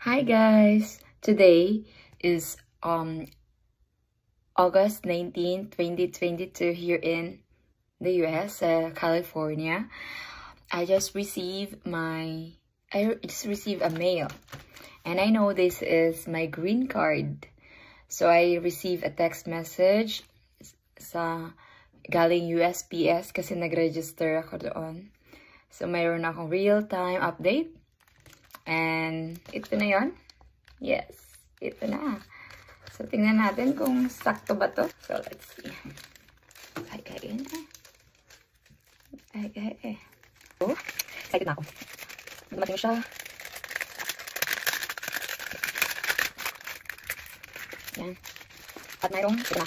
Hi guys! Today is August 19, 2022 here in the US, California. I just received a mail, and I know this is my green card. So I received a text message sa galing USPS kasi nag-register ako doon. So mayroon akong real-time update. And ito na yon. Yes, ito na. So tingnan natin kung sakto ba to. So let's see. Oh, excited na ako. Dumating siya. Yan. At mayroong, ito na.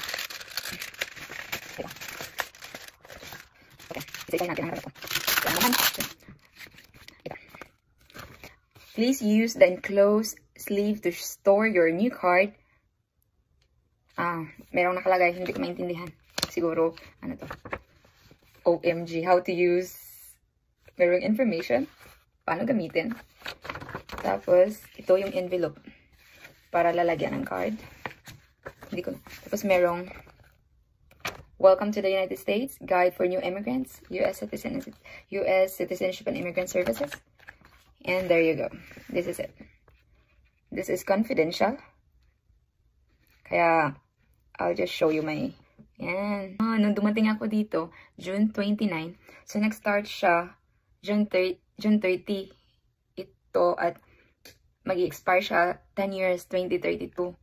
Ito. Okay, isa-isa natin ang harap ito. Yan naman. Please use the enclosed sleeve to store your new card. Merong nakalagay, hindi ko maintindihan. Siguro, ano to? OMG, how to use. Merong information. Paano gamitin. Tapos, ito yung envelope. Para lalagyan ng card. Hindi ko na. Tapos merong, Welcome to the United States. Guide for new immigrants. US Citizenship and Immigrant Services. And there you go. This is it. This is confidential. Kaya, I'll just show you my... Yan. Nung dumating ako dito, June 29. So, nag-start siya June 30. Ito at mag-i-expire siya 10 years, 2032.